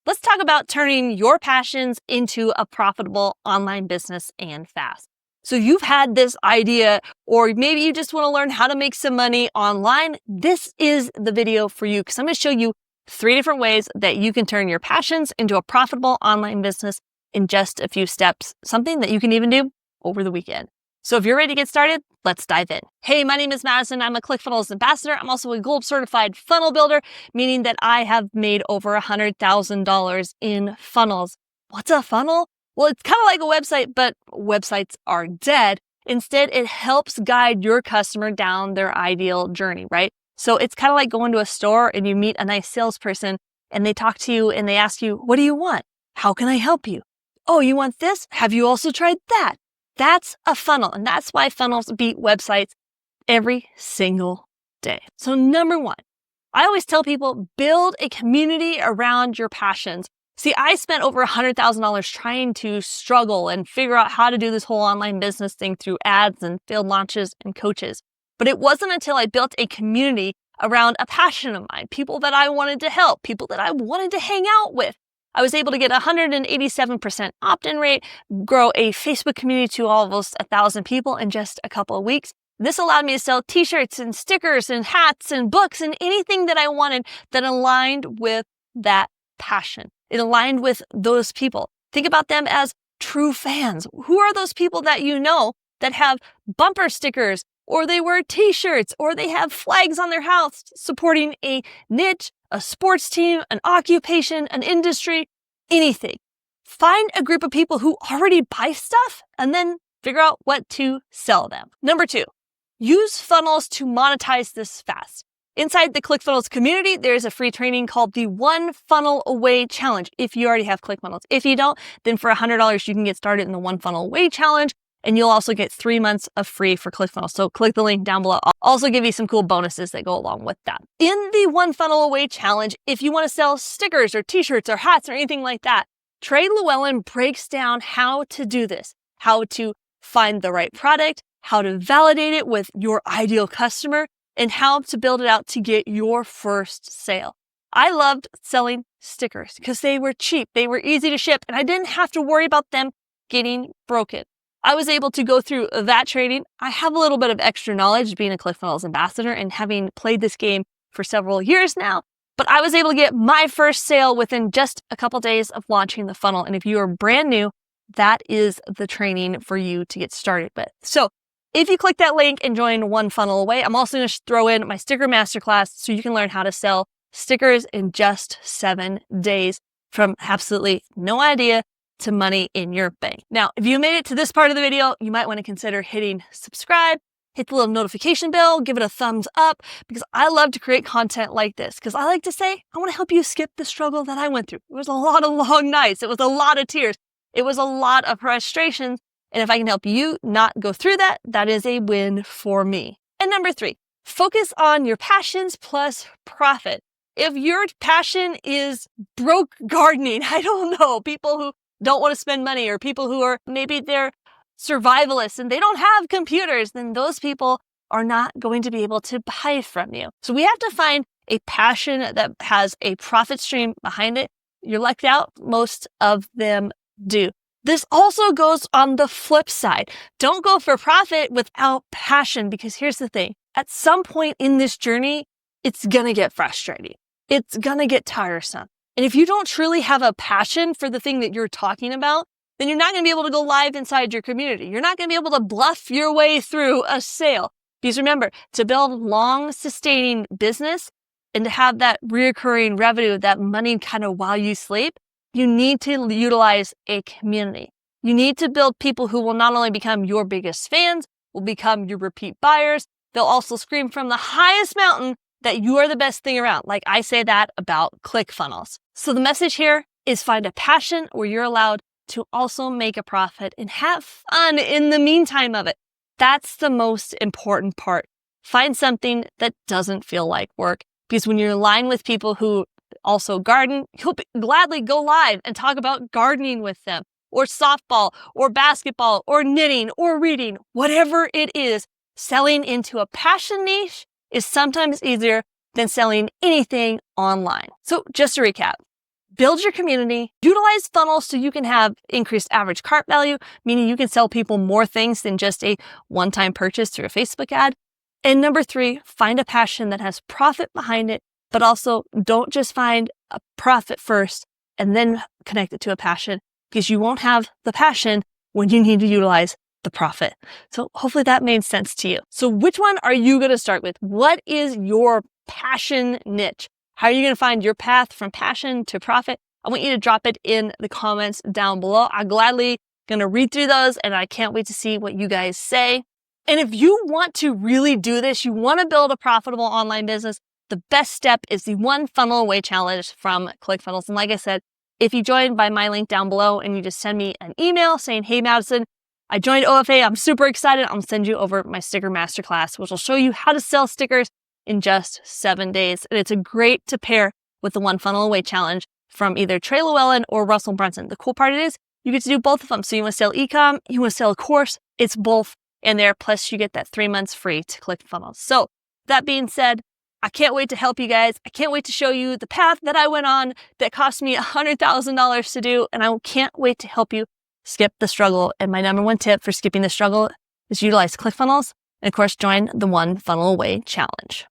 let's talk about turning your passions into a profitable online business and fast. So you've had this idea, or maybe you just want to learn how to make some money online. This is the video for you because I'm going to show you 3 different ways that you can turn your passions into a profitable online business in just a few steps, something that you can even do over the weekend. So if you're ready to get started, let's dive in. Hey, my name is Madison. I'm a ClickFunnels ambassador. I'm also a gold certified funnel builder, meaning that I have made over $100,000 in funnels. What's a funnel? Well, it's kind of like a website, but websites are dead. Instead, it helps guide your customer down their ideal journey, right? So it's kind of like going to a store and you meet a nice salesperson and they talk to you and they ask you, what do you want? How can I help you? Oh, you want this? Have you also tried that? That's a funnel. And that's why funnels beat websites every single day. So number 1, I always tell people, build a community around your passions. See, I spent over $100,000 trying to struggle and figure out how to do this whole online business thing through ads and failed launches and coaches. But it wasn't until I built a community around a passion of mine, people that I wanted to help, people that I wanted to hang out with. I was able to get 187% opt-in rate, grow a Facebook community to almost 1,000 people in just a couple of weeks. This allowed me to sell t-shirts and stickers and hats and books and anything that I wanted that aligned with that passion. It aligned with those people. Think about them as true fans. Who are those people that you know that have bumper stickers, or they wear t-shirts, or they have flags on their house supporting a niche, a sports team, an occupation, an industry, anything. Find a group of people who already buy stuff and then figure out what to sell them. Number 2, use funnels to monetize this fast. Inside the ClickFunnels community, there's a free training called the One Funnel Away Challenge. If you already have ClickFunnels. If you don't, then for $100, you can get started in the One Funnel Away Challenge. And you'll also get 3 months of free for ClickFunnels. So click the link down below. I'll also give you some cool bonuses that go along with that. In the One Funnel Away Challenge, if you want to sell stickers or t-shirts or hats or anything like that, Trey Llewellyn breaks down how to do this, how to find the right product, how to validate it with your ideal customer, and how to build it out to get your first sale. I loved selling stickers because they were cheap, they were easy to ship, and I didn't have to worry about them getting broken. I was able to go through that training. I have a little bit of extra knowledge being a ClickFunnels ambassador and having played this game for several years now, but I was able to get my first sale within just a couple days of launching the funnel. And if you are brand new, that is the training for you to get started with. So if you click that link and join One Funnel Away, I'm also going to throw in my sticker masterclass so you can learn how to sell stickers in just 7 days from absolutely no idea to money in your bank. Now, if you made it to this part of the video, you might want to consider hitting subscribe, hit the little notification bell, give it a thumbs up, because I love to create content like this. Because I like to say, I want to help you skip the struggle that I went through. It was a lot of long nights. It was a lot of tears. It was a lot of frustrations. And if I can help you not go through that, that is a win for me. And number 3, focus on your passions plus profit. If your passion is broke gardening, I don't know, people who don't want to spend money, or people who are maybe they're survivalists and they don't have computers, then those people are not going to be able to buy from you. So we have to find a passion that has a profit stream behind it. You're lucked out. Most of them do. This also goes on the flip side. Don't go for profit without passion, because here's the thing. At some point in this journey, it's going to get frustrating. It's going to get tiresome. And if you don't truly have a passion for the thing that you're talking about, then you're not going to be able to go live inside your community. You're not going to be able to bluff your way through a sale. Because remember, to build long sustaining business and to have that reoccurring revenue, that money kind of while you sleep, you need to utilize a community. You need to build people who will not only become your biggest fans, will become your repeat buyers. They'll also scream from the highest mountain that you are the best thing around. Like I say that about ClickFunnels. So the message here is find a passion where you're allowed to also make a profit and have fun in the meantime of it. That's the most important part. Find something that doesn't feel like work, because when you're aligned with people who also garden, you'll gladly go live and talk about gardening with them, or softball, or basketball, or knitting, or reading, whatever it is. Selling into a passion niche is sometimes easier than selling anything online. So just to recap, build your community, utilize funnels so you can have increased average cart value, meaning you can sell people more things than just a one-time purchase through a Facebook ad. And number 3, find a passion that has profit behind it, but also don't just find a profit first and then connect it to a passion, because you won't have the passion when you need to utilize the profit. So hopefully that made sense to you. So which one are you going to start with? What is your passion niche? How are you going to find your path from passion to profit? I want you to drop it in the comments down below. I'm gladly going to read through those, and I can't wait to see what you guys say. And if you want to really do this, you want to build a profitable online business, the best step is the One Funnel Away Challenge from ClickFunnels. And like I said, if you join by my link down below and you just send me an email saying, hey, Madison, I joined OFA, I'm super excited, I'll send you over my sticker masterclass, which will show you how to sell stickers in just 7 days. And it's a great to pair with the One Funnel Away Challenge from either Trey Llewellyn or Russell Brunson. The cool part is you get to do both of them. So you want to sell e-com, you want to sell a course, it's both in there. Plus you get that 3 months free to ClickFunnels. So that being said, I can't wait to help you guys. I can't wait to show you the path that I went on that cost me $100,000 to do. And I can't wait to help you skip the struggle. And my number 1 tip for skipping the struggle is utilize ClickFunnels. And of course, join the One Funnel Away Challenge.